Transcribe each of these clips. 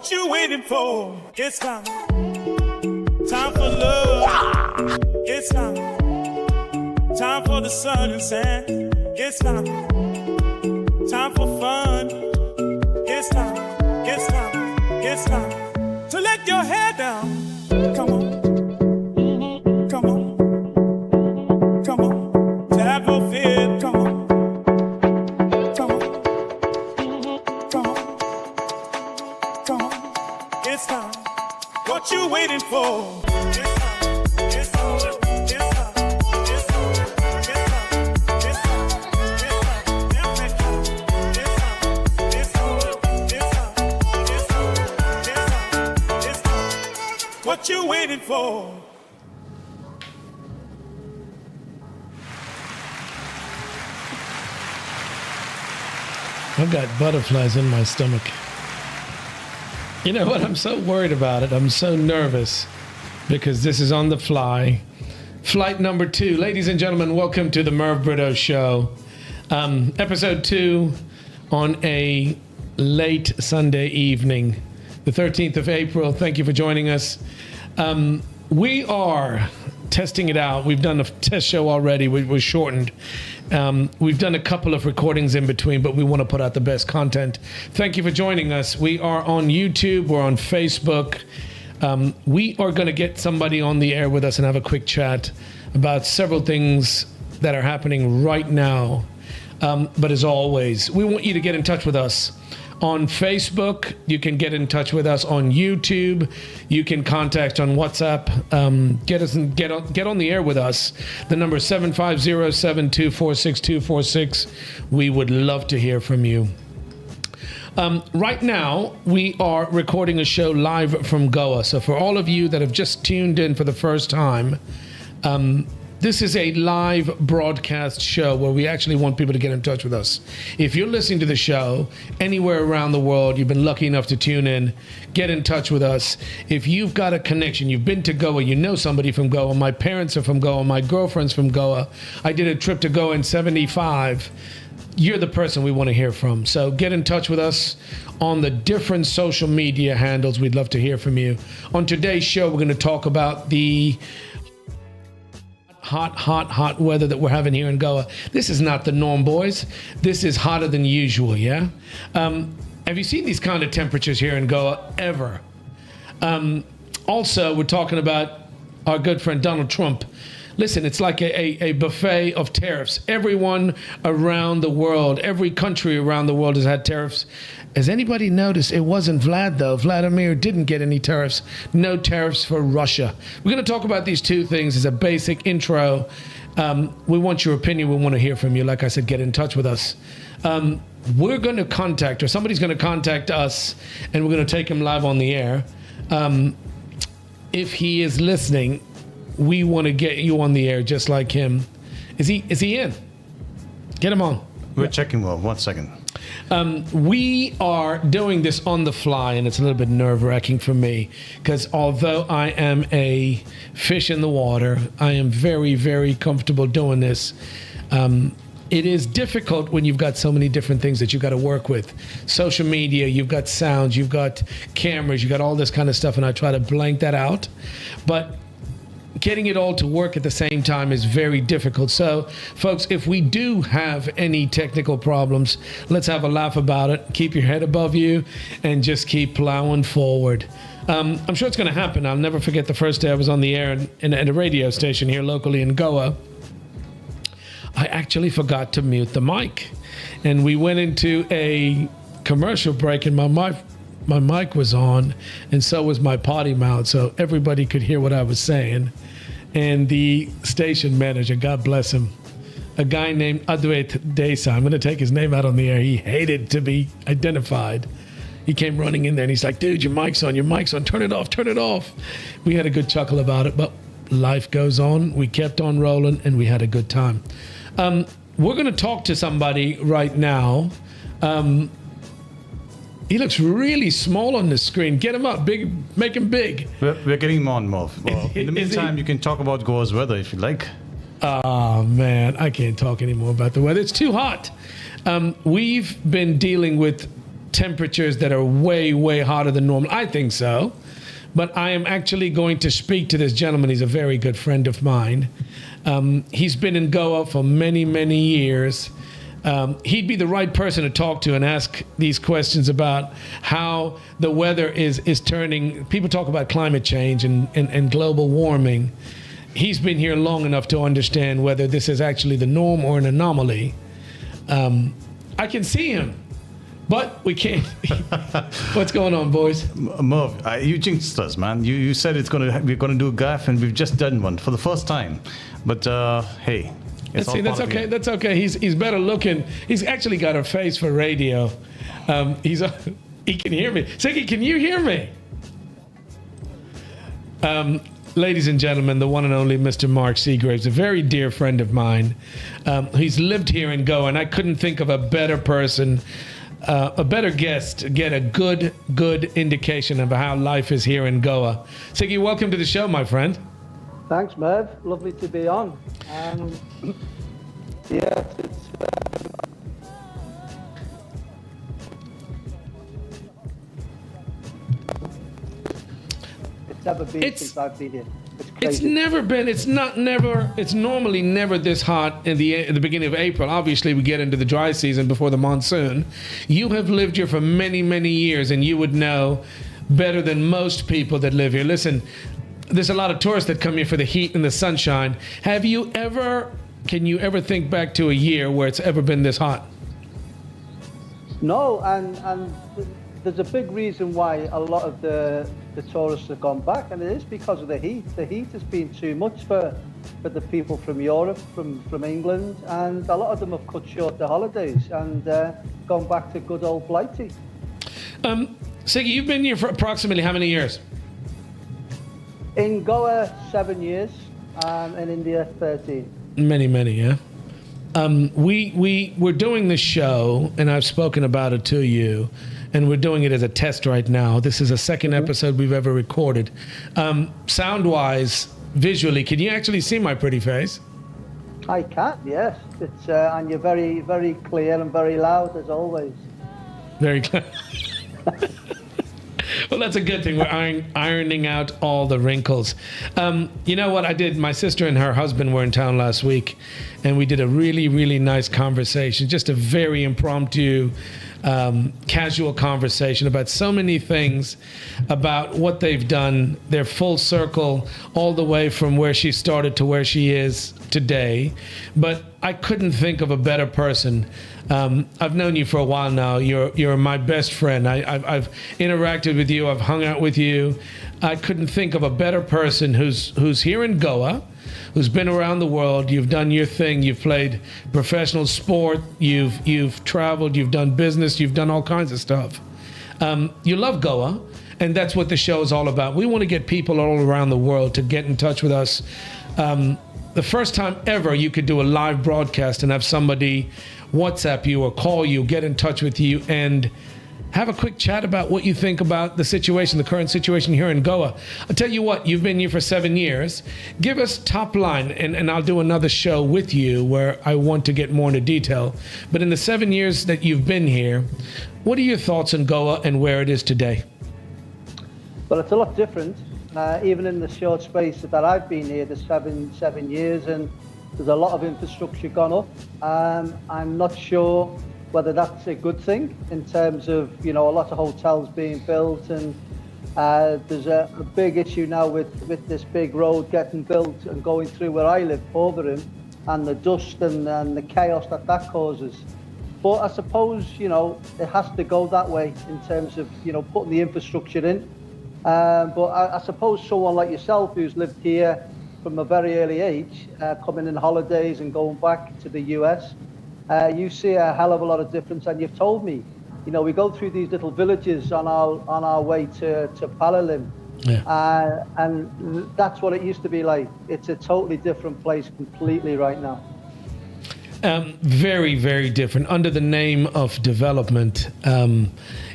What you waiting for? It's time. Time for love. It's time. Time for the sun and sand. It's time. Time for fun. It's time. It's time. It's time to let your hair down. Come on. Come on. Come on. To have no fear. Come on. Come on. Come on. Come on. It's time. What you waiting for? It's time. It's time. It's time. It's time. It's time. It's time. It's time. It's time. It's time. It's time. What you waiting for? I've got butterflies in my stomach. You know what? I'm so worried about it. I'm so nervous because this is on the fly. Flight number 2. Ladies and gentlemen, welcome to the Merv Britto Show. Episode 2 on a late Sunday evening, the 13th of April. Thank you for joining us. We are testing it out. We've done a test show already. We were shortened. We've done a couple of recordings in between, but we want to put out the best content. Thank you for joining us. We are on YouTube. We're on Facebook. We are going to get somebody on the air with us and have a quick chat about several things that are happening right now. But as always, we want you to get in touch with us. On Facebook, you can get in touch with us. On YouTube, you can contact on WhatsApp. Get on the air with us. The number is 750-724-6246. We would love to hear from you. Right now, we are recording a show live from Goa. So for all of you that have just tuned in for the first time, this is a live broadcast show where we actually want people to get in touch with us. If you're listening to the show anywhere around the world, you've been lucky enough to tune in, get in touch with us. If you've got a connection, you've been to Goa, you know somebody from Goa. My parents are from Goa. My girlfriend's from Goa. I did a trip to Goa in 75. You're the person we want to hear from. So get in touch with us on the different social media handles. We'd love to hear from you. On today's show, we're going to talk about the hot weather that we're having here in Goa. This is not the norm, boys. This is hotter than usual, yeah? Have you seen these kind of temperatures here in Goa ever? Also, we're talking about our good friend Donald Trump. Listen, it's like a buffet of tariffs. Everyone around the world, every country around the world has had tariffs. Has anybody noticed it wasn't Vlad, though? Vladimir didn't get any tariffs. No tariffs for Russia. We're going to talk about these two things as a basic intro. We want your opinion. We want to hear from you. Like I said, get in touch with us. We're going to contact, or somebody's going to contact us, and we're going to take him live on the air. If he is listening, we want to get you on the air just like him. Is he in? Get him on. We're checking well. 1 second. We are doing this on the fly, and it's a little bit nerve-wracking for me because although I am a fish in the water, I am very, very comfortable doing this. It is difficult when you've got so many different things that you've got to work with. Social media, you've got sounds, you've got cameras, you've got all this kind of stuff, and I try to blank that out. But getting it all to work at the same time is very difficult. So, folks, if we do have any technical problems, let's have a laugh about it. Keep your head above you and just keep plowing forward. I'm sure it's going to happen. I'll never forget the first day I was on the air at a radio station here locally in Goa. I actually forgot to mute the mic. And we went into a commercial break and my mic was on, and so was my potty mouth, so everybody could hear what I was saying. And the station manager, God bless him, a guy named Adwait Desai, I'm going to take his name out on the air. He hated to be identified. He came running in there, and he's like, dude, your mic's on, turn it off. We had a good chuckle about it, but life goes on. We kept on rolling, and we had a good time. We're going to talk to somebody right now. He looks really small on the screen. Get him up, big, make him big. We're getting him on, Merv. Well, in the meantime, you can talk about Goa's weather if you like. Oh, man, I can't talk anymore about the weather. It's too hot. We've been dealing with temperatures that are way, way hotter than normal. I think so. But I am actually going to speak to this gentleman. He's a very good friend of mine. He's been in Goa for many, many years. He'd be the right person to talk to and ask these questions about how the weather is turning. People talk about climate change and global warming. He's been here long enough to understand whether this is actually the norm or an anomaly. I can see him, but we can't. What's going on, boys? Merv, you jinxed us, man. You said we're gonna do a gaff, and we've just done one for the first time. But hey. That's okay. That's okay. He's better looking. He's actually got a face for radio. He can hear me. Siggy, can you hear me? Ladies and gentlemen, the one and only Mr. Mark Seagraves, a very dear friend of mine. He's lived here in Goa, and I couldn't think of a better person, a better guest to get a good indication of how life is here in Goa. Siggy, welcome to the show, my friend. Thanks, Merv. Lovely to be on. Yes, it's never been since I've been here. It's crazy. It's normally never this hot at the beginning of April. Obviously, we get into the dry season before the monsoon. You have lived here for many, many years, and you would know better than most people that live here. Listen, there's a lot of tourists that come here for the heat and the sunshine. Can you ever think back to a year where it's ever been this hot? No, and there's a big reason why a lot of the tourists have gone back, and it is because of the heat. The heat has been too much for the people from Europe, from England, and a lot of them have cut short their holidays and gone back to good old Blighty. Siggy, you've been here for approximately how many years? In Goa, 7 years, and in India, 13. Many, yeah. We're doing this show, and I've spoken about it to you, and we're doing it as a test right now. This is a second episode we've ever recorded. Sound-wise, visually, can you actually see my pretty face? I can, yes. It's and you're very, very clear and very loud, as always. Very clear. Well, that's a good thing. We're ironing out all the wrinkles. You know what I did? My sister and her husband were in town last week, and we did a really, really nice conversation, just a very impromptu, casual conversation about so many things, about what they've done, their full circle, all the way from where she started to where she is today. But I couldn't think of a better person. I've known you for a while now. You're my best friend. I've interacted with you. I've hung out with you. I couldn't think of a better person who's here in Goa, who's been around the world. You've done your thing. You've played professional sport. You've traveled. You've done business. You've done all kinds of stuff. You love Goa, and that's what the show is all about. We want to get people all around the world to get in touch with us. The first time ever you could do a live broadcast and have somebody WhatsApp you or call you, get in touch with you, and have a quick chat about what you think about the situation, the current situation here in Goa. I'll tell you what, you've been here for 7 years. Give us top line, and I'll do another show with you where I want to get more into detail. But in the 7 years that you've been here, what are your thoughts on Goa and where it is today? Well, it's a lot different. Even in the short space that I've been here, the seven years, and there's a lot of infrastructure gone up. I'm not sure whether that's a good thing in terms of, a lot of hotels being built, and there's a big issue now with this big road getting built and going through where I live, Porvorim, and the dust and the chaos that causes. But I suppose, it has to go that way in terms of, putting the infrastructure in. But I suppose someone like yourself who's lived here from a very early age, coming in holidays and going back to the US, you see a hell of a lot of difference. And you've told me, we go through these little villages on our way to Palalim, and that's what it used to be like. It's a totally different place completely right now. Very, very different. Under the name of development,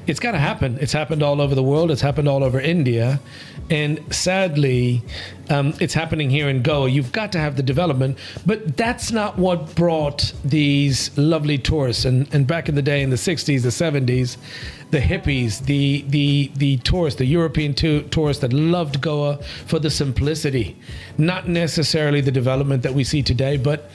it's got to happen. It's happened all over the world. It's happened all over India. And sadly, it's happening here in Goa. You've got to have the development, but that's not what brought these lovely tourists. And back in the day, in the 60s, the 70s, the hippies, the tourists, the European tourists that loved Goa for the simplicity, not necessarily the development that we see today, but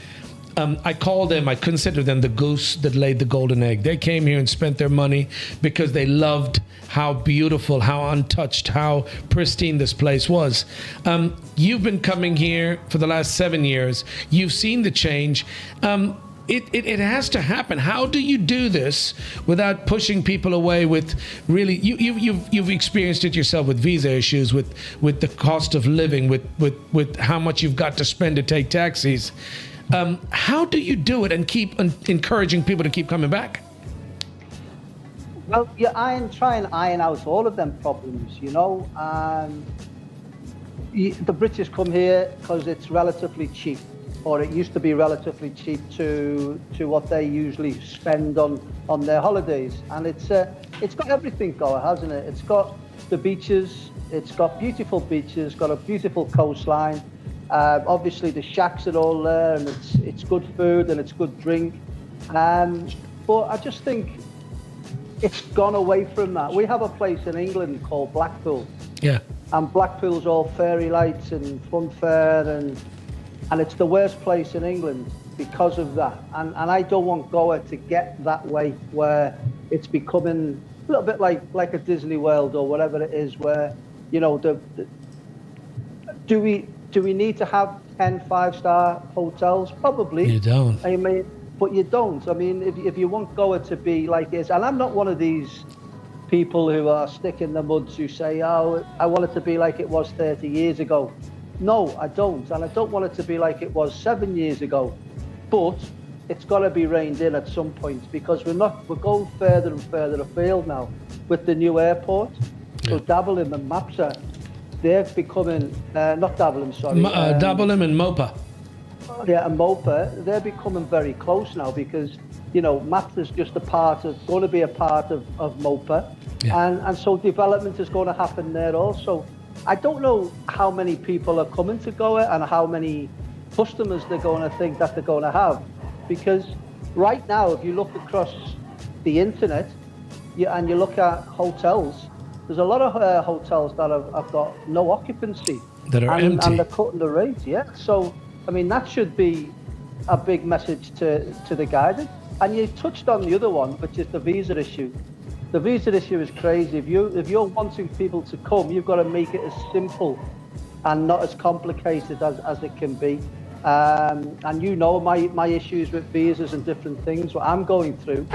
I consider them the goose that laid the golden egg. They came here and spent their money because they loved how beautiful, how untouched, how pristine this place was. You've been coming here for the last 7 years. You've seen the change. It has to happen. How do you do this without pushing people away with really? You've experienced it yourself with visa issues, with the cost of living, with how much you've got to spend to take taxis. How do you do it and keep encouraging people to keep coming back? Well, you try and iron out all of them problems, you know. The British come here because it's relatively cheap, or it used to be relatively cheap to what they usually spend on their holidays. And it's got everything going, hasn't it? It's got the beaches, it's got beautiful beaches, got a beautiful coastline. Obviously the shacks are all there, and it's good food and it's good drink. But I just think it's gone away from that. We have a place in England called Blackpool. Yeah. And Blackpool's all fairy lights and funfair, and it's the worst place in England because of that. And I don't want Goa to get that way, where it's becoming a little bit like a Disney World or whatever it is, where, you know, do we need to have 10 5-star hotels? Probably. You don't. I mean, but you don't. I mean, if you want Goa to be like it is, and I'm not one of these people who are stick in the muds who say, oh, I want it to be like it was 30 years ago. No, I don't. And I don't want it to be like it was 7 years ago. But it's got to be reined in at some point, because we're going further and further afield now with the new airport. So Dabolim and Mapsa, they're becoming, not Dabolim, sorry. Dabolim and Mopa. Yeah, and Mopa, they're becoming very close now, because, you know, Mapsa's just going to be a part of Mopa. Yeah. And so development is going to happen there also. I don't know how many people are coming to Goa and how many customers they're going to think that they're going to have. Because right now, if you look across the internet and you look at hotels, there's a lot of hotels that have got no occupancy. That are empty. And they're cutting the rate, yeah. So, I mean, that should be a big message to the guidance. And you touched on the other one, which is the visa issue. The visa issue is crazy. If you're wanting people to come, you've got to make it as simple and not as complicated as it can be. And you know my issues with visas and different things, what I'm going through.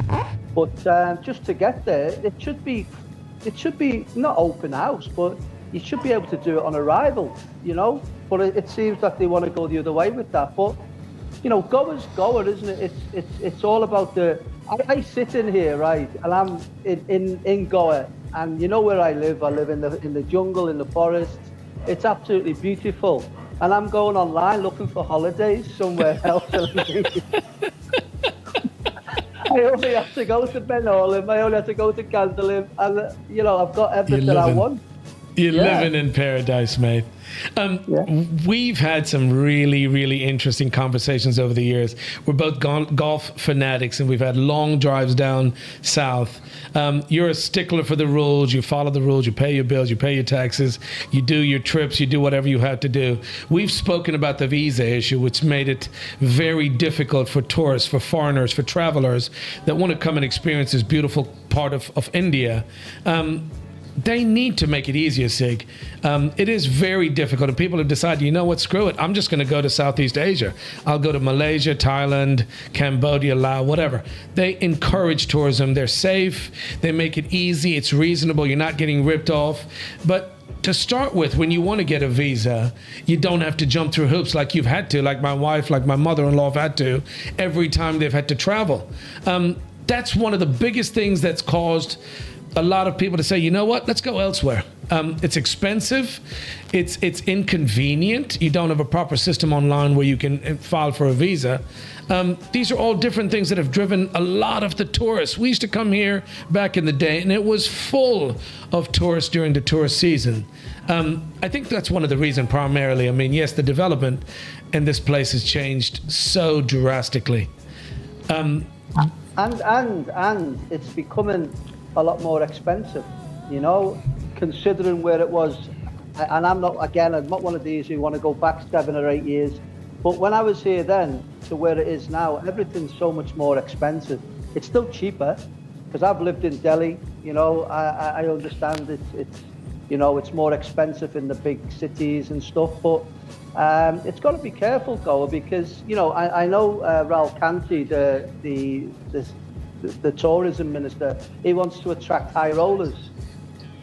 But just to get there, it should be not open house, but you should be able to do it on arrival, you know. But it seems that they want to go the other way with that. But you know, Goa's Goa, isn't it? It's all about the. I sit in here, right, and I'm in Goa, and you know where I live. I live in the jungle, in the forest. It's absolutely beautiful, and I'm going online looking for holidays somewhere else. I only have to go to Ben Orlim, I only have to go to Candalim, and you know, I've got everything I want. You're living in paradise, mate. We've had some really, really interesting conversations over the years. We're both golf fanatics, and we've had long drives down south. You're a stickler for the rules. You follow the rules. You pay your bills. You pay your taxes. You do your trips. You do whatever you have to do. We've spoken about the visa issue, which made it very difficult for tourists, for foreigners, for travelers that want to come and experience this beautiful part of India. They need to make it easier, Sig. It is very difficult, and people have decided, you know what, screw it. I'm just going to go to Southeast Asia. I'll go to Malaysia, Thailand, Cambodia, Laos, whatever. They encourage tourism. They're safe. They make it easy. It's reasonable. You're not getting ripped off. But to start with, when you want to get a visa, you don't have to jump through hoops like you've had to, like my wife, like my mother-in-law have had to, every time they've had to travel. That's one of the biggest things that's caused a lot of people to say, you know what, let's go elsewhere. It's expensive. It's inconvenient. You don't have a proper system online where you can file for a visa. These are all different things that have driven a lot of the tourists. We used to come here back in the day, and it was full of tourists during the tourist season. I think that's one of the reasons primarily. I mean, yes, the development in this place has changed so drastically. And it's becoming a lot more expensive, you know, considering where it was. And I'm not one of these who want to go back 7 or 8 years. But when I was here then to where it is now, everything's so much more expensive. It's still cheaper because I've lived in Delhi, you know, I understand it's, you know, it's more expensive in the big cities and stuff, but it's got to be careful, Goa, because, you know, I know Raul Kanti, the tourism minister, he wants to attract high rollers.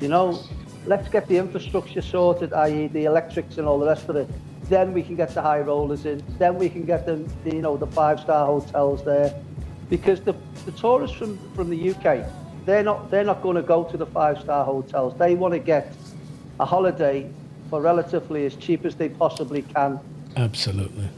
You know, let's get the infrastructure sorted, i.e. the electrics and all the rest of it. Then we can get the high rollers in. Then we can get them, you know, the 5-star hotels there, because the tourists from the UK, they're not going to go to the 5-star hotels. They want to get a holiday for relatively as cheap as they possibly can. Absolutely.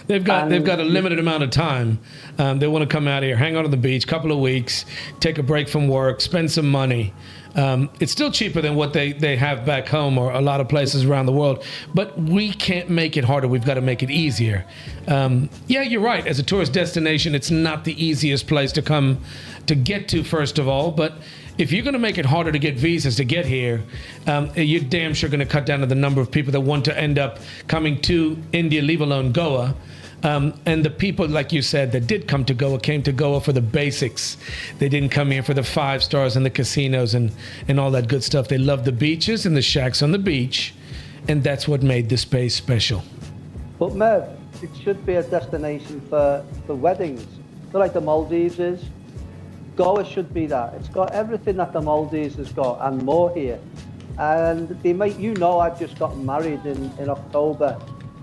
They've got a limited amount of time. They want to come out here, hang out on the beach, couple of weeks, take a break from work, spend some money. It's still cheaper than what they have back home or a lot of places around the world. But we can't make it harder. We've got to make it easier. Yeah, you're right. As a tourist destination, it's not the easiest place to come to get to, first of all. But if you're going to make it harder to get visas to get here, you're damn sure going to cut down on the number of people that want to end up coming to India, leave alone Goa. And the people, like you said, that did come to Goa came to Goa for the basics. They didn't come here for the 5 stars and the casinos and all that good stuff. They loved the beaches and the shacks on the beach, and that's what made this space special. But Merv, it should be a destination for weddings. So like the Maldives is. Goa should be that. It's got everything that the Maldives has got and more here. And I've just gotten married in October.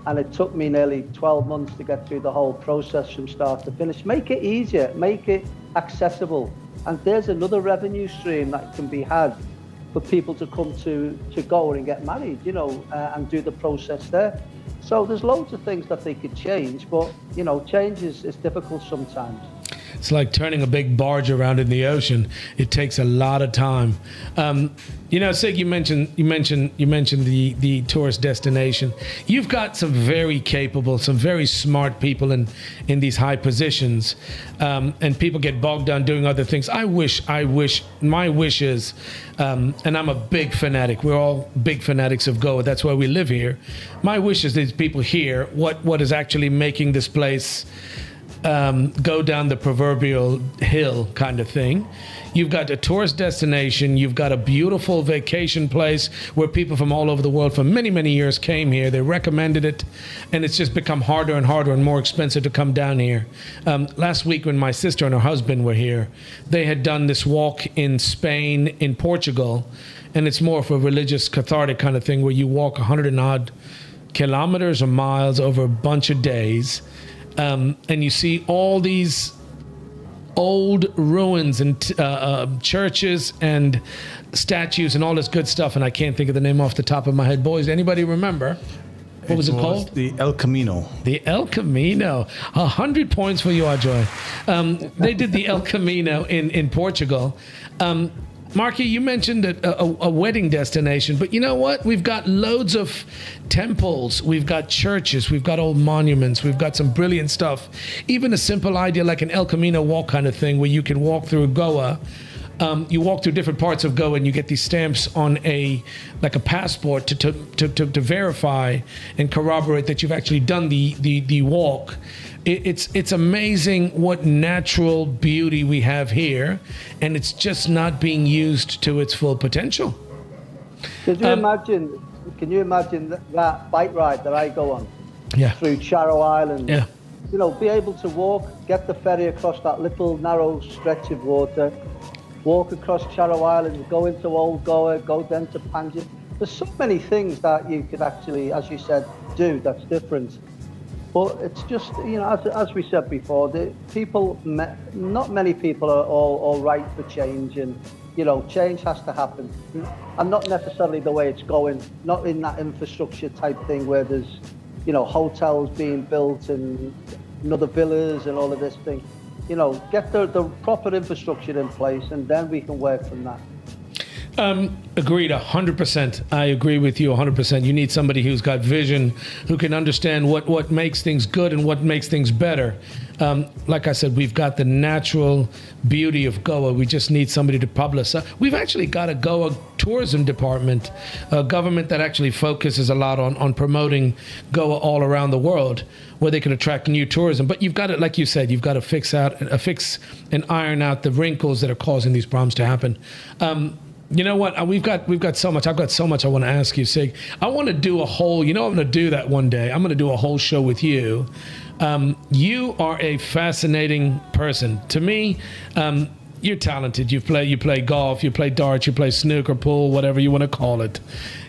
And it took me nearly 12 months to get through the whole process from start to finish. Make it easier, make it accessible. And there's another revenue stream that can be had for people to come to Goa and get married, you know, and do the process there. So there's loads of things that they could change, but, you know, change is difficult sometimes. It's like turning a big barge around in the ocean. It takes a lot of time. You know, Sig, you mentioned the tourist destination. You've got some very capable, some very smart people in these high positions, and people get bogged down doing other things. My wish is, and I'm a big fanatic. We're all big fanatics of Goa. That's why we live here. My wish is these people hear what is actually making this place go down the proverbial hill kind of thing. You've got a tourist destination. You've got a beautiful vacation place where people from all over the world for many, many years came here. They recommended it, and it's just become harder and harder and more expensive to come down here. Last week when my sister and her husband were here, they had done this walk in Spain, in Portugal, and it's more of a religious, cathartic kind of thing where you walk 100 and odd kilometers or miles over a bunch of days. And you see all these old ruins and churches and statues and all this good stuff. And I can't think of the name off the top of my head. Boys, anybody remember? What was it called? The El Camino. The El Camino. 100 points for you, Ajoy. They did the El Camino in Portugal. Marky, you mentioned a wedding destination, but you know what? We've got loads of temples, we've got churches, we've got old monuments, we've got some brilliant stuff. Even a simple idea like an El Camino walk kind of thing where you can walk through Goa. You walk through different parts of Goa and you get these stamps on a passport to verify and corroborate that you've actually done the walk. It's amazing what natural beauty we have here, and it's just not being used to its full potential. Can you imagine that bike ride that I go on through Charo Island? Yeah. You know, be able to walk, get the ferry across that little narrow stretch of water, walk across Charo Island, go into Old Goa, go then to Panjim. There's so many things that you could actually, as you said, do that's different. But it's just, you know, as we said before, not many people are all right for change, and change has to happen, and not necessarily the way it's going, not in that infrastructure type thing where there's, hotels being built and another villas and all of this thing. Get the proper infrastructure in place, and then we can work from that. Agreed 100%. I agree with you 100%. You need somebody who's got vision, who can understand what makes things good and what makes things better. Like I said, we've got the natural beauty of Goa. We just need somebody to publicize. We've actually got a Goa tourism department, a government that actually focuses a lot on promoting Goa all around the world, where they can attract new tourism. But you've got to, like you said, you've got to fix and iron out the wrinkles that are causing these problems to happen. You know what? We've got so much. I've got so much I want to ask you, Sig. I want to do a whole. I'm going to do that one day. I'm going to do a whole show with you. You are a fascinating person to me. You're talented. You play golf. You play darts. You play snooker, pool, whatever you want to call it.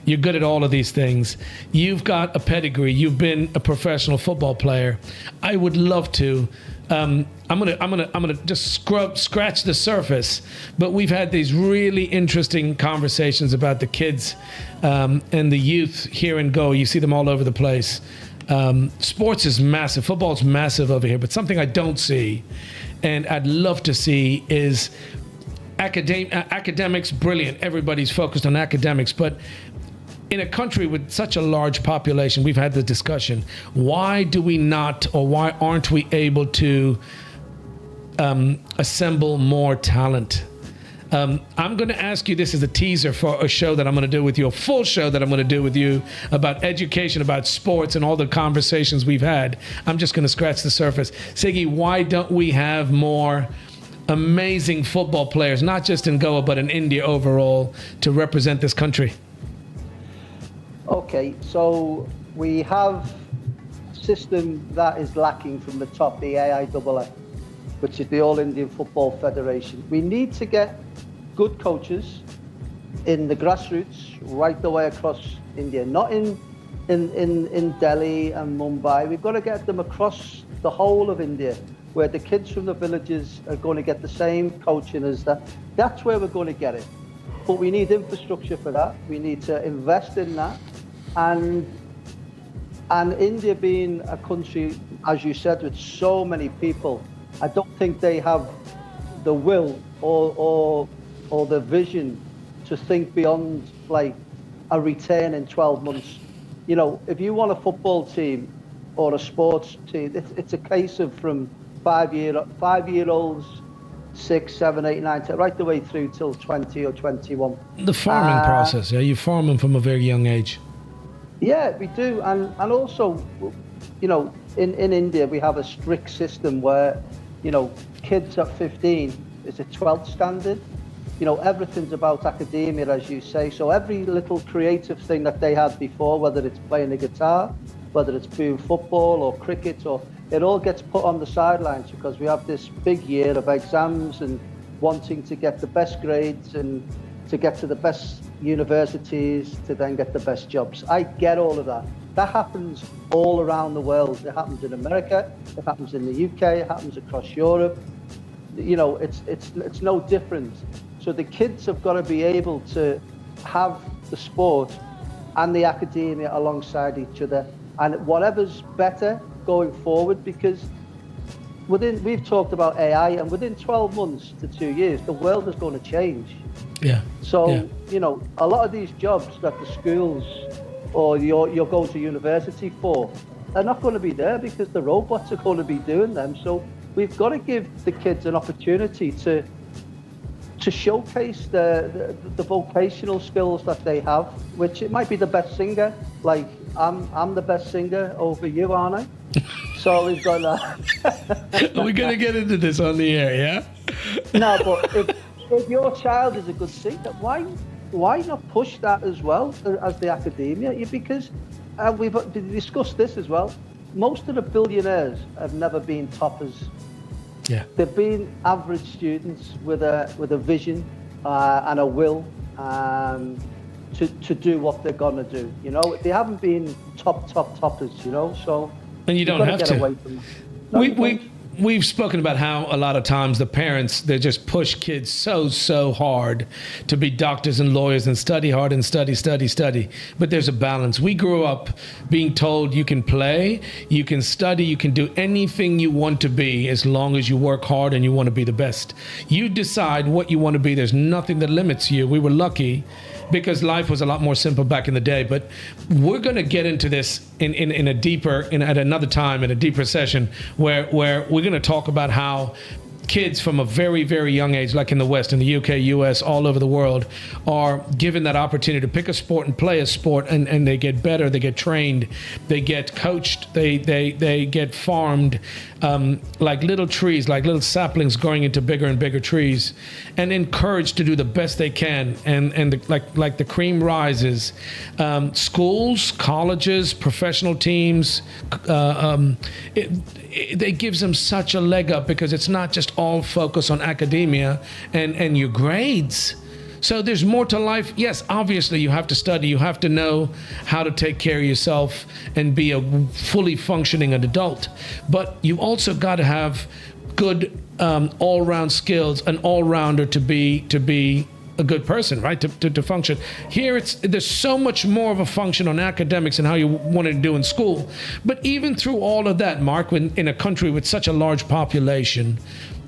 You're good at all of these things. You've got a pedigree. You've been a professional football player. I would love to. I'm gonna just scratch the surface, but we've had these really interesting conversations about the kids and the youth here in Goa. You see them all over the place. Sports is massive. Football's massive over here, but something I don't see, and I'd love to see, is academics. Brilliant. Everybody's focused on academics, but in a country with such a large population, we've had the discussion, why do we not, or why aren't we able to assemble more talent? I'm going to ask you this as a teaser for a show that I'm going to do with you, a full show that I'm going to do with you about education, about sports, and all the conversations we've had. I'm just going to scratch the surface. Siggy, why don't we have more amazing football players, not just in Goa, but in India overall, to represent this country? Okay, so we have a system that is lacking from the top, the AIAA, which is the All Indian Football Federation. We need to get good coaches in the grassroots right the way across India, not in Delhi and Mumbai. We've got to get them across the whole of India, where the kids from the villages are going to get the same coaching as that. That's where we're going to get it. But we need infrastructure for that. We need to invest in that. And India being a country, as you said, with so many people, I don't think they have the will or the vision to think beyond like a return in 12 months. If you want a football team or a sports team, it's a case of from 5-year-olds, 6, 7, 8, 9, 10, right the way through till 20 or 21. The farming process, yeah, you farm them from a very young age. Yeah, we do, and also, in India we have a strict system where, kids at 15 is a 12th standard. Everything's about academia, as you say. So every little creative thing that they had before, whether it's playing the guitar, whether it's playing football or cricket, it all gets put on the sidelines because we have this big year of exams and wanting to get the best grades and to get to the best universities to then get the best jobs. I get all of that. That happens all around the world. It happens in America, it happens in the UK, it happens across Europe. It's no different. So the kids have got to be able to have the sport and the academia alongside each other, and whatever's better going forward, because we've talked about AI, and within 12 months to 2 years, the world is going to change. Yeah. So, a lot of these jobs that the schools or you're going to university for, they're not going to be there because the robots are going to be doing them. So we've got to give the kids an opportunity to showcase the vocational skills that they have, which it might be the best singer. Like I'm the best singer over you, aren't I? So we've got that. Are we going to get into this on the air, yeah? No, but if your child is a good singer, why not push that as well as the academia? Because we've discussed this as well. Most of the billionaires have never been toppers. Yeah. They've been average students with a vision and a will to do what they're gonna do. They haven't been toppers. So and you don't have to. Away from that. we've spoken about how a lot of times the parents, they just push kids so hard to be doctors and lawyers and study hard and study. But there's a balance. We grew up being told you can play, you can study, you can do anything you want to be as long as you work hard and you want to be the best. You decide what you want to be. There's nothing that limits you. We were lucky because life was a lot more simple back in the day. But we're going to get into this in a deeper, at another time, in a deeper session where we're going to talk about how kids from a very, very young age, like in the West, in the UK, US, all over the world, are given that opportunity to pick a sport and play a sport, and they get better, they get trained, they get coached, they get farmed like little trees, like little saplings growing into bigger and bigger trees, and encouraged to do the best they can. And like the cream rises. Schools, colleges, professional teams, it gives them such a leg up because it's not just all focus on academia and your grades. So there's more to life. Yes, obviously you have to study. You have to know how to take care of yourself and be a fully functioning adult. But you also got to have good all-round skills, an all-rounder to be a good person, right? To function. Here, there's so much more of a function on academics and how you want to do in school. But even through all of that, Mark, when in a country with such a large population,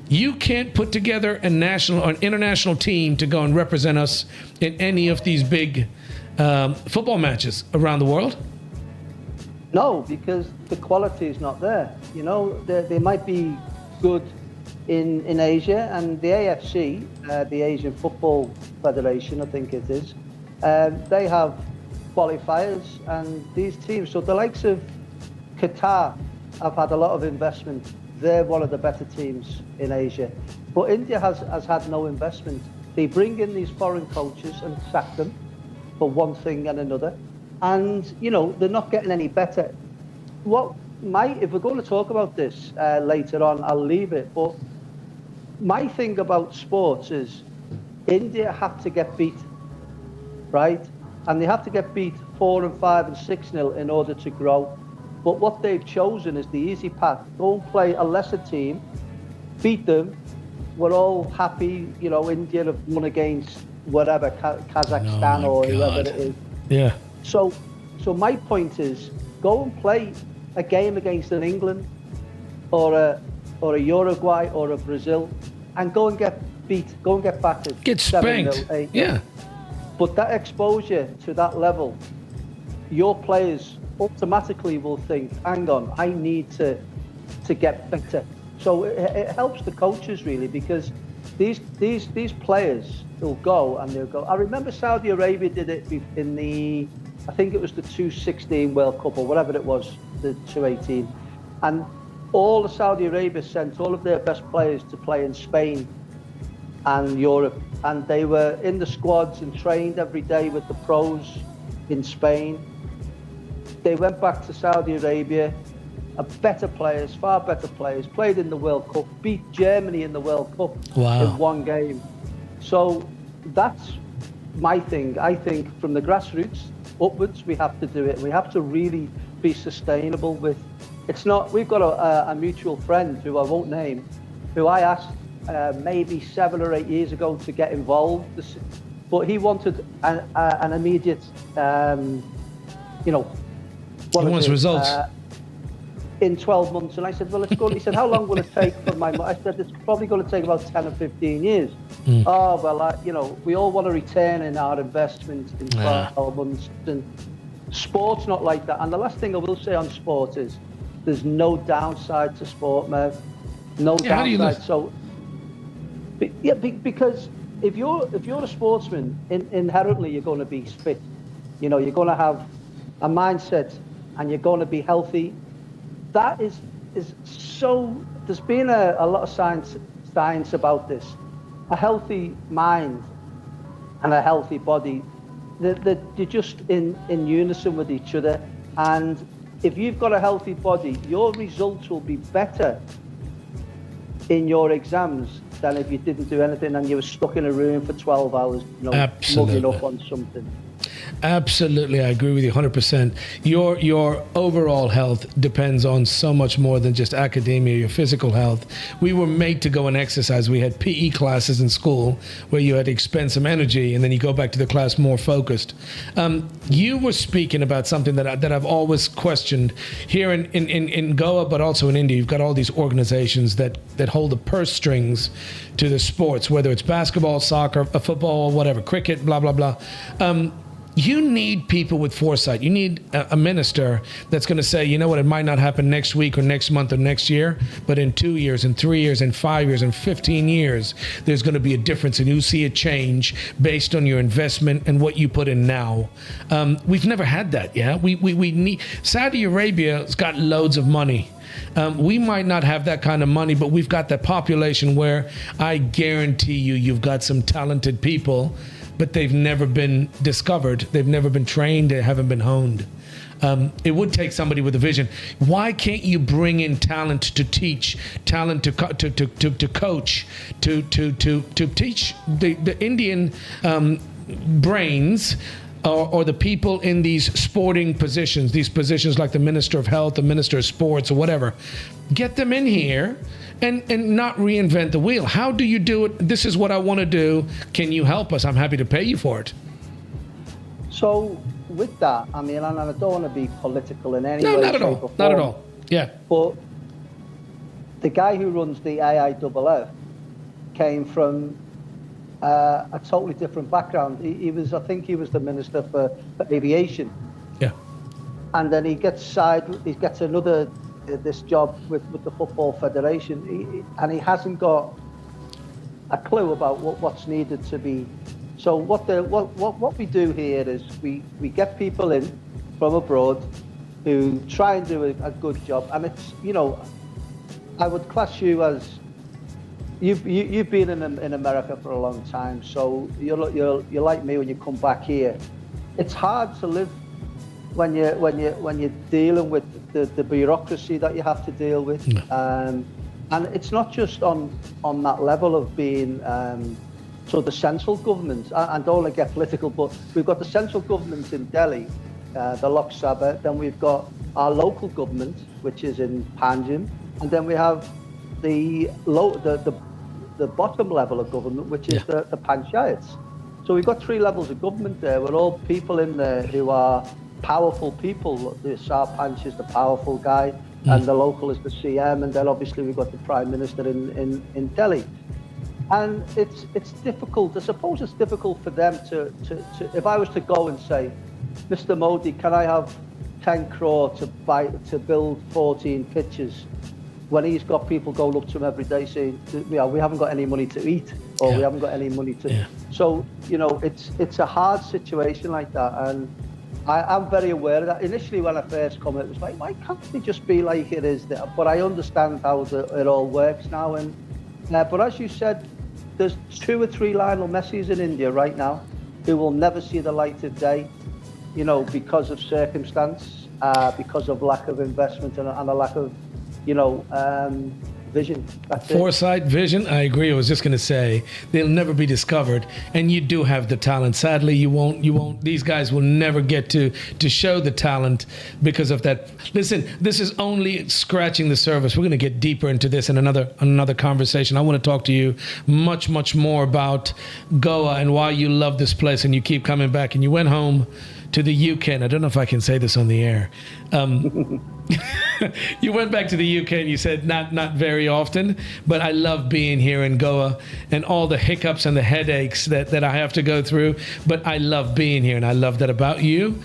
you can't put together a national or an international team to go and represent us in any of these big football matches around the world. No, because the quality is not there. You know, they might be good in Asia, and the AFC, the Asian Football Federation, I think it is, they have qualifiers, and these teams, so the likes of Qatar have had a lot of investment. They're one of the better teams in Asia. But India has had no investment. They bring in these foreign coaches and sack them for one thing and another. And, you know, they're not getting any better. If we're going to talk about this later on, I'll leave it. But my thing about sports is India have to get beat, right? And they have to get beat 4 and 5 and 6-0 in order to grow. But what they've chosen is the easy path. Go and play a lesser team, beat them. We're all happy, you know, India have won against whatever, Kazakhstan or whoever it is. Yeah. So my point is, go and play a game against an England or a Uruguay or a Brazil, and go and get beat, go and get battered. Get spanked. 7-0, 8-0. Yeah. But that exposure to that level, your players automatically will think, hang on, I need to get better. So it helps the coaches really, because these players will go and they'll go. I remember Saudi Arabia did it in the, I think it was the 2016 World Cup or whatever it was, the 2018, and all the Saudi Arabia sent all of their best players to play in Spain and Europe, and they were in the squads and trained every day with the pros in Spain. They went back to Saudi Arabia, better players, far better players, played in the World Cup, beat Germany in the World Cup in one game. So that's my thing. I think from the grassroots upwards, we have to do it. We have to really be sustainable with, it's not, we've got a mutual friend who I won't name, who I asked maybe 7 or 8 years ago to get involved, but he wanted an immediate, you know, he wants results. In 12 months. And I said, well, it's good. He said, how long will it take for my... I said, it's probably going to take about 10 or 15 years. Oh, well, you know, we all want a return in our investment in 12 months. And sport's not like that. And the last thing I will say on sport is there's no downside to sport, Merv. No downside. How do you so, because if you're a sportsman, inherently you're going to be fit. You know, you're going to have a mindset and you're going to be healthy. That is so, there's been a lot of science about this. A healthy mind and a healthy body, they're just in unison with each other. And if you've got a healthy body, your results will be better in your exams than if you didn't do anything and you were stuck in a room for 12 hours, you know, mugging up on something. Absolutely, I agree with you 100%. Your overall health depends on so much more than just academia, your physical health. We were made to go and exercise. We had PE classes in school where you had to expend some energy and then you go back to the class more focused. You were speaking about something that I've always questioned here in Goa, but also in India. You've got all these organizations that hold the purse strings to the sports, whether it's basketball, soccer, football, whatever, cricket, blah, blah, blah. You need people with foresight. You need a minister that's going to say, you know what, it might not happen next week or next month or next year, but in 2 years, in 3 years, in 5 years, in 15 years, there's going to be a difference and you'll see a change based on your investment and what you put in now. We've never had that, yeah? We need, Saudi Arabia's got loads of money. We might not have that kind of money, but we've got that population where I guarantee you've got some talented people, but they've never been discovered. They've never been trained. They haven't been honed. It would take somebody with a vision. Why can't you bring in talent to teach, talent to coach, to teach the Indian brains or the people in these sporting positions, these positions like the Minister of Health, the Minister of Sports, or whatever. Get them in here and not reinvent the wheel. How do you do it? This is what I want to do. Can you help us? I'm happy to pay you for it. So with that, I mean, and I don't want to be political in any way, not at shape, all. or form, Not at all. Yeah. But the guy who runs the AIFF came from a totally different background. He was, I think, he was the Minister for Aviation. Yeah. And then he gets another this job with the Football Federation, and he hasn't got a clue about what's needed to be. So what we do here is we get people in from abroad who try and do a good job, and it's, you know, I would class you as you've been in America for a long time, so you're like me when you come back here. It's hard to live when you're dealing with the bureaucracy that you have to deal with, and it's not just on that level of being so the central government. I don't want to get political, but we've got the central government in Delhi, the Lok Sabha, then we've got our local government, which is in Panjim, and then we have the bottom level of government, which is the panchayats. So we've got 3 levels of government there. We're all people in there who are powerful people. The Sarpanch is the powerful guy, and the local is the CM, and then obviously we've got the Prime Minister in Delhi. And it's difficult. I suppose it's difficult for them to if I was to go and say, Mr. Modi, can I have 10 crore to build 14 pitches, when he's got people going up to him every day saying, we haven't got any money to eat, or we haven't got any money to. So, you know, it's a hard situation like that, and I'm very aware of that. Initially, when I first come, it was like, why can't it just be like it is there? But I understand how it all works now. And but as you said, there's 2 or 3 Lionel Messis in India right now who will never see the light of day, you know, because of circumstance, because of lack of investment and a lack of, you know, vision. That's Foresight, vision. I agree. I was just going to say they'll never be discovered, and you do have the talent. Sadly, you won't. These guys will never get to show the talent because of that. Listen, this is only scratching the surface. We're going to get deeper into this in another conversation. I want to talk to you much more about Goa and why you love this place and you keep coming back. And you went home to the UK, and I don't know if I can say this on the air. You went back to the UK and you said not very often, but I love being here in Goa and all the hiccups and the headaches that I have to go through, but I love being here, and I love that about you.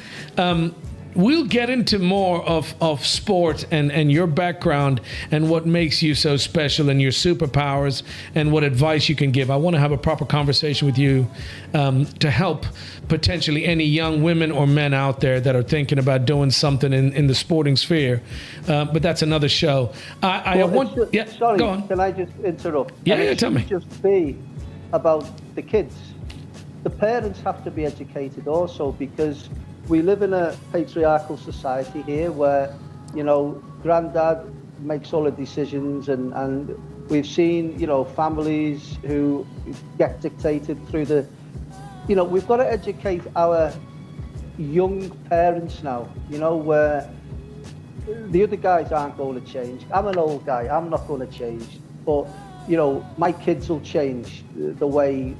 We'll get into more of sport and your background and what makes you so special and your superpowers and what advice you can give. I want to have a proper conversation with you to help potentially any young women or men out there that are thinking about doing something in the sporting sphere. But that's another show. Sorry, go on. Can I just interrupt? Yeah, tell me. Just be about the kids. The parents have to be educated also, because we live in a patriarchal society here where, you know, granddad makes all the decisions, and we've seen, you know, families who get dictated through the, you know, we've got to educate our young parents now, you know, where the other guys aren't going to change. I'm an old guy, I'm not going to change. But, you know, my kids will change the way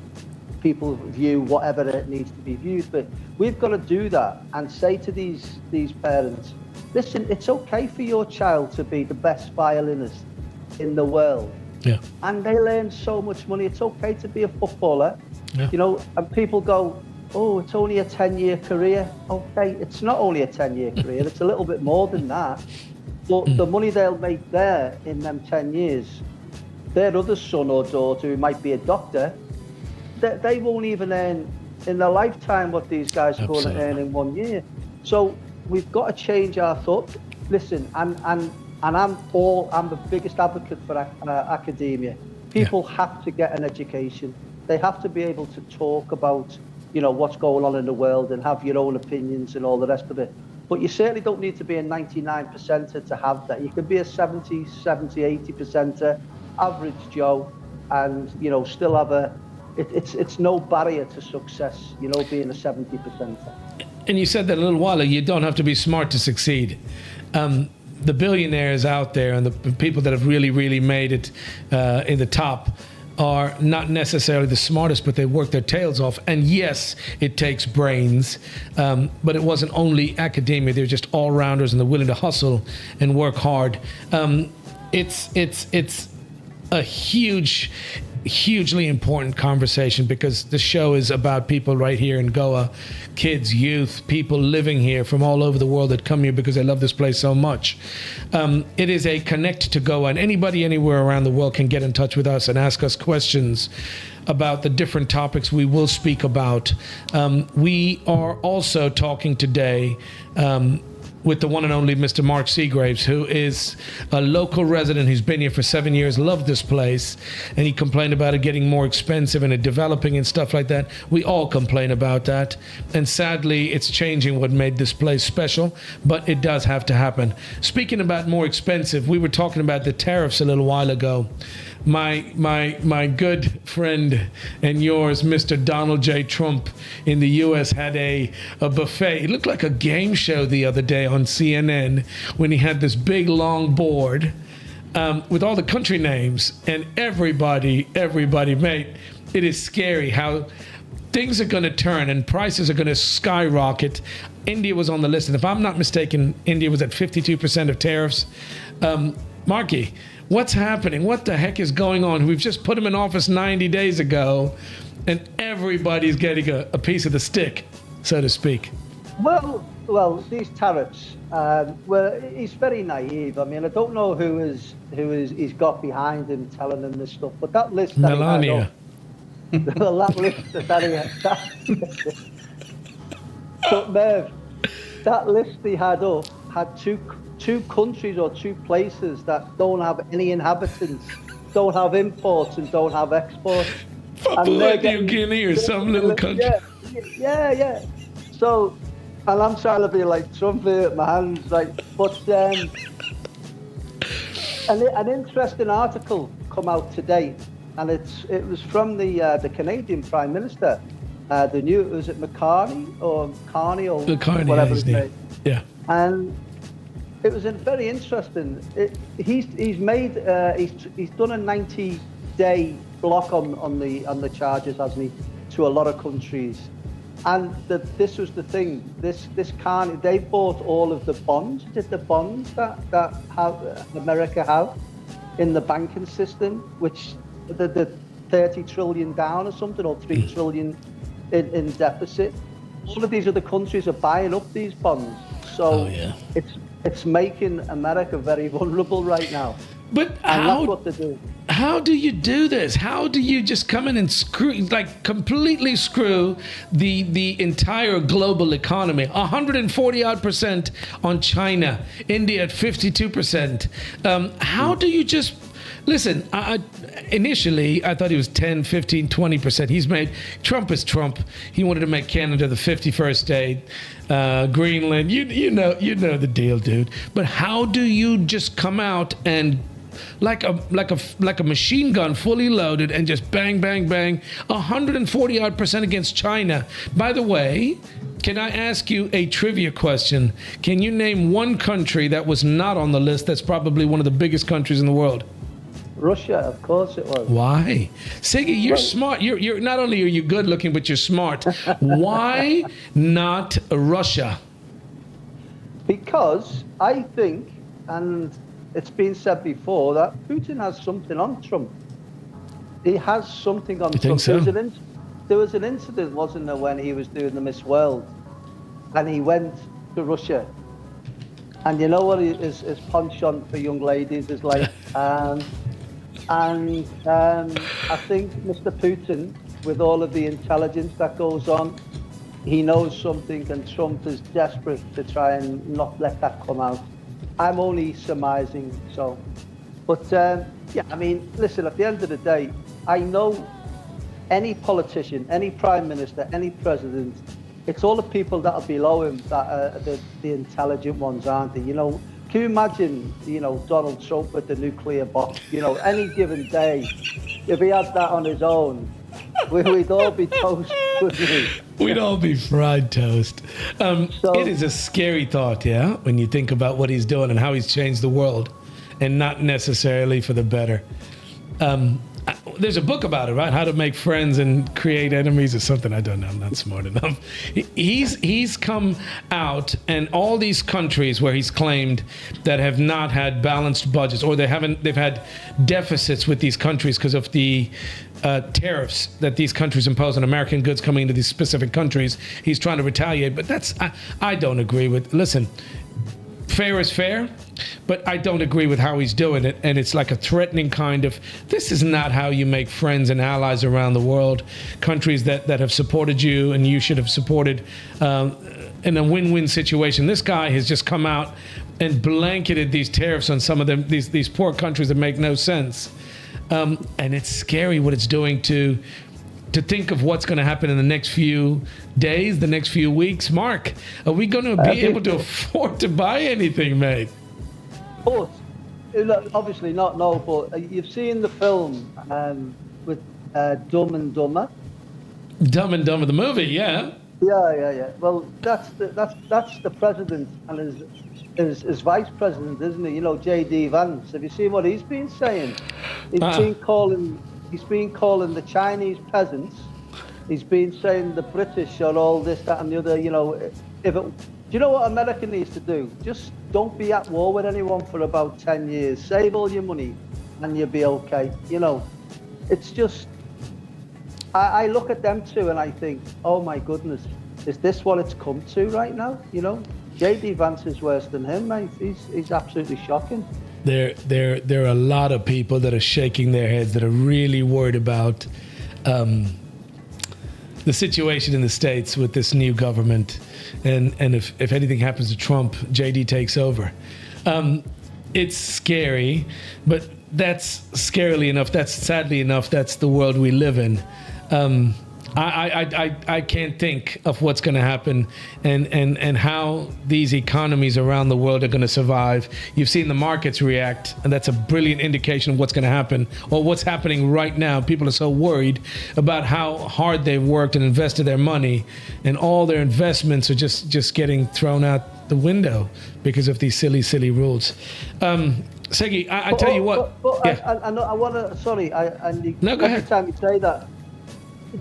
people view whatever it needs to be viewed. But we've got to do that and say to these parents, listen, it's okay for your child to be the best violinist in the world. Yeah. And they earn so much money. It's okay to be a footballer. Yeah. You know, and people go, oh, it's only a 10-year career. Okay, it's not only a 10-year career, it's a little bit more than that. But the money they'll make there in them 10 years, their other son or daughter who might be a doctor, they won't even earn in their lifetime what these guys are going to earn in 1 year. So we've got to change our thought. Listen, and I'm the biggest advocate for academia. People have to get an education. They have to be able to talk about, you know, what's going on in the world and have your own opinions and all the rest of it. But you certainly don't need to be a 99%er to have that. You could be a 70, 80%er, average Joe, and, you know, still have it's no barrier to success, you know, being a 70%er. And you said that a little while ago, you don't have to be smart to succeed. The billionaires out there and the people that have really, really made it in the top are not necessarily the smartest, but they work their tails off. And yes, it takes brains, but it wasn't only academia. They're just all-rounders and they're willing to hustle and work hard. It's a hugely important conversation because the show is about people right here in Goa, kids, youth, people living here from all over the world that come here because they love this place so much. It is a connect to Goa, and anybody anywhere around the world can get in touch with us and ask us questions about the different topics we will speak about. We are also talking today with the one and only Mr. Mark Seagraves, who is a local resident who's been here for 7 years, loved this place, and he complained about it getting more expensive and it developing and stuff like that. We all complain about that, and sadly, it's changing what made this place special, but it does have to happen. Speaking about more expensive, we were talking about the tariffs a little while ago. My good friend and yours, Mr. Donald J. Trump in the U.S. had a buffet. It looked like a game show the other day on CNN when he had this big long board with all the country names, and everybody, mate, it is scary how things are going to turn and prices are going to skyrocket. India was on the list, and if I'm not mistaken, India was at 52% of tariffs. Marky, what's happening? What the heck is going on? We've just put him in office 90 days ago, and everybody's getting a piece of the stick, so to speak. Well, these tariffs, He's very naive. I mean, I don't know who he's got behind him telling him this stuff, but that list that Melania. that list that he had. But Merv, that list he had up had two countries or two places that don't have any inhabitants, don't have imports and don't have exports. Papua New Guinea or some little country. Yeah. So, and I'm trying to be like Trump here at my hands, like, but an interesting article come out today, and it was from the Canadian Prime Minister, was it McCartney or Carney or whatever his name. Yeah. And it was very interesting. He's done a 90-day block on the charges, hasn't he, to a lot of countries. And this was the thing. This Carney, they bought all of the bonds. The bonds that America have in the banking system, which the 30 trillion down or something, or 3 trillion in deficit. All of these other countries are buying up these bonds. So it's making America very vulnerable right now. But that's what they're doing. How do you do this? How do you just come in and completely screw the entire global economy? 140% on China, India at 52%. How do you just... Listen, initially, I thought he was 10, 15, 20%. Trump is Trump. He wanted to make Canada the 51st state, Greenland. You know the deal, dude. But how do you just come out and like a machine gun, fully loaded, and just bang, bang, bang, 140% against China? By the way, Can I ask you a trivia question? Can you name one country that was not on the list that's probably one of the biggest countries in the world? Russia, of course it was. Why? Siggy, you're smart. You're not only are you good looking, but you're smart. Why not Russia? Because I think, and it's been said before, that Putin has something on Trump. He has something on You Trump. think so? There was an incident, wasn't there, when he was doing the Miss World, and he went to Russia. And you know what his penchant for young ladies is like. I think Mr. Putin, with all of the intelligence that goes on, he knows something, and Trump is desperate to try and not let that come out. I'm only surmising, so. But yeah, I mean, listen, at the end of the day, I know any politician, any prime minister, any president, it's all the people that are below him that are the intelligent ones, aren't they? You know, can you imagine, you know, Donald Trump with the nuclear bomb? You know, any given day, if he had that on his own, we'd all be toast, wouldn't we? We'd all be fried toast. It is a scary thought, yeah, when you think about what he's doing and how he's changed the world, and not necessarily for the better. There's a book about it, right? How to make friends and create enemies or something. I don't know. I'm not smart enough. He's come out, and all these countries where he's claimed that have not had balanced budgets, or they've had deficits with these countries because of the tariffs that these countries impose on American goods coming into these specific countries. He's trying to retaliate, but I don't agree with. Listen, fair is fair, but I don't agree with how he's doing it. And it's like a threatening kind of, this is not how you make friends and allies around the world. Countries that have supported you and you should have supported in a win-win situation. This guy has just come out and blanketed these tariffs on some of them, these poor countries that make no sense. And it's scary what it's doing to think of what's going to happen in the next few days, the next few weeks. Mark, are we going to be able to afford to buy anything, mate? But, obviously not, no, but you've seen the film with Dumb and Dumber. Dumb and Dumber, the movie, yeah. Yeah. Well, that's the president and his vice president, isn't he? You know, J.D. Vance. Have you seen what he's been saying? He's been calling the Chinese peasants. He's been saying the British are all this, that, and the other. You know, do you know what America needs to do? Just don't be at war with anyone for about 10 years. Save all your money, and you'll be okay. You know, it's just. I look at them too, and I think, oh my goodness, is this what it's come to right now? You know, J.D. Vance is worse than him, mate. He's absolutely shocking. There are a lot of people that are shaking their heads, that are really worried about the situation in the States with this new government, and if anything happens to Trump, JD takes over. It's scary, but that's scarily enough. That's sadly enough. That's the world we live in. I can't think of what's going to happen and how these economies around the world are going to survive. You've seen the markets react, and that's a brilliant indication of what's going to happen, or what's happening right now. People are so worried about how hard they've worked and invested their money, and all their investments are just getting thrown out the window because of these silly rules. Segi, I tell you what. I want to. Sorry, no, go ahead. Every time you say that.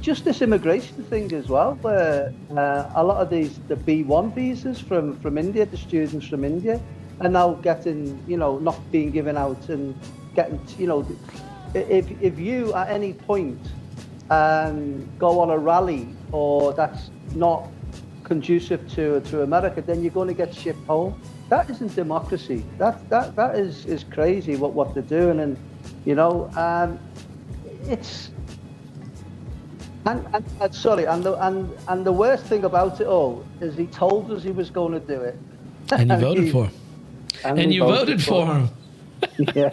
Just this immigration thing as well, where a lot of the B1 visas from India, the students from India, are now getting, not being given out, and getting, if you at any point go on a rally or that's not conducive to America, then you're going to get shipped home. That isn't democracy. That is crazy what they're doing, and it's. And sorry, and the worst thing about it all is he told us he was going to do it, and you voted for him. And you voted for him. Yeah.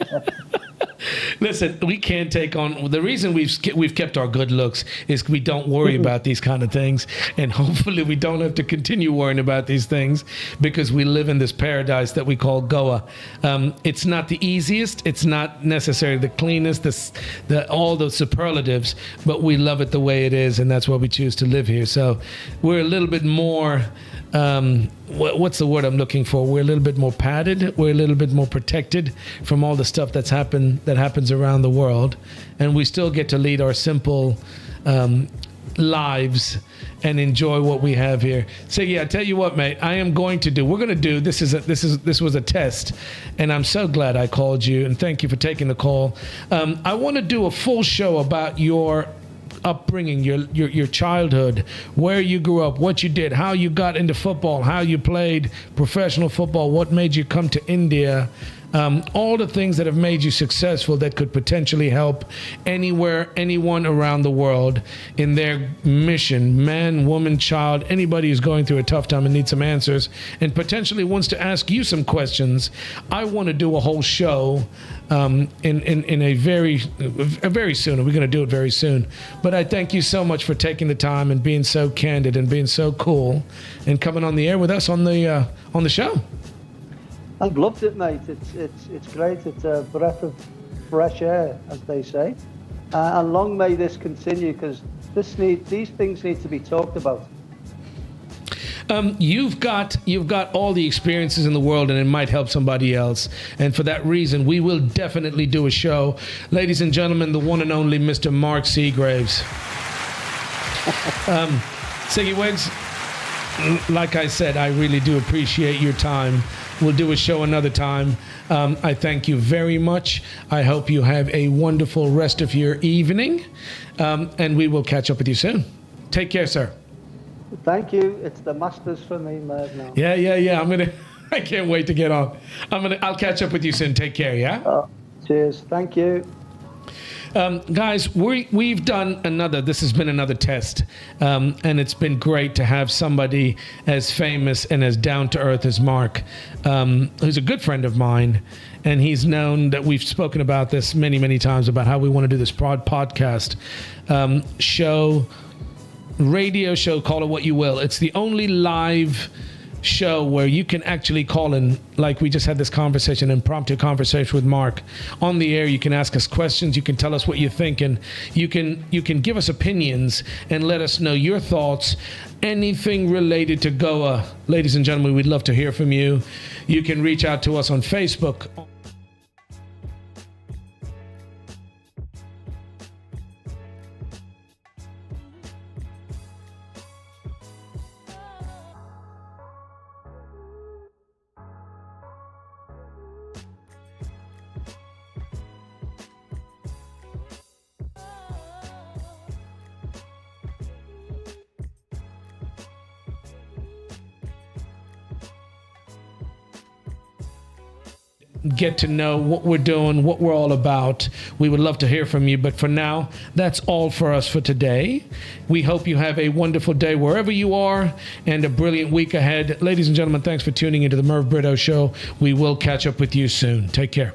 Listen, we can't take on. The reason we've kept our good looks is we don't worry about these kind of things, and hopefully we don't have to continue worrying about these things because we live in this paradise that we call Goa. It's not the easiest. It's not necessarily the cleanest. All the superlatives, but we love it the way it is, and that's why we choose to live here. So we're a little bit more. What's the word I'm looking for? We're a little bit more padded. We're a little bit more protected from all the stuff that happens around the world, and we still get to lead our simple lives and enjoy what we have here. So yeah, I tell you what, mate, we're going to do. This was a test, and I'm so glad I called you, and thank you for taking the call. I want to do a full show about your upbringing, your childhood, where you grew up, what you did, how you got into football, how you played professional football, what made you come to India, all the things that have made you successful that could potentially help anyone around the world in their mission, man, woman, child, anybody who's going through a tough time and needs some answers and potentially wants to ask you some questions. I want to do a whole show in a very soon. We're going to do it very soon. But I thank you so much for taking the time and being so candid and being so cool and coming on the air with us on the show. I've loved it, mate. It's great. It's a breath of fresh air, as they say. And long may this continue, because these things need to be talked about. You've got all the experiences in the world, and it might help somebody else. And for that reason, we will definitely do a show. Ladies and gentlemen, the one and only Mr. Mark Seagraves. Siggy Wigs, like I said, I really do appreciate your time. We'll do a show another time. I thank you very much. I hope you have a wonderful rest of your evening. And we will catch up with you soon. Take care, sir. Thank you. It's the Masters for me, Merv, now. Yeah. I can't wait to get on. I'll catch up with you soon. Take care, yeah? Cheers. Thank you. Guys, we've done this has been another test, and it's been great to have somebody as famous and as down-to-earth as Mark, who's a good friend of mine, and he's known that we've spoken about this many, many times about how we want to do this podcast show, radio show, call it what you will. It's the only live show where you can actually call in, like we just had this impromptu conversation with Mark on the air. You can ask us questions, you can tell us what you're thinking, you can give us opinions and let us know your thoughts, anything related to Goa. Ladies and gentlemen, we'd love to hear from you. You can reach out to us on Facebook. Get to know what we're doing, what we're all about. We would love to hear from you, but for now, that's all for us for today. We hope you have a wonderful day wherever you are and a brilliant week ahead. Ladies and gentlemen, thanks for tuning into the Merv Britto Show. We will catch up with you soon. Take care.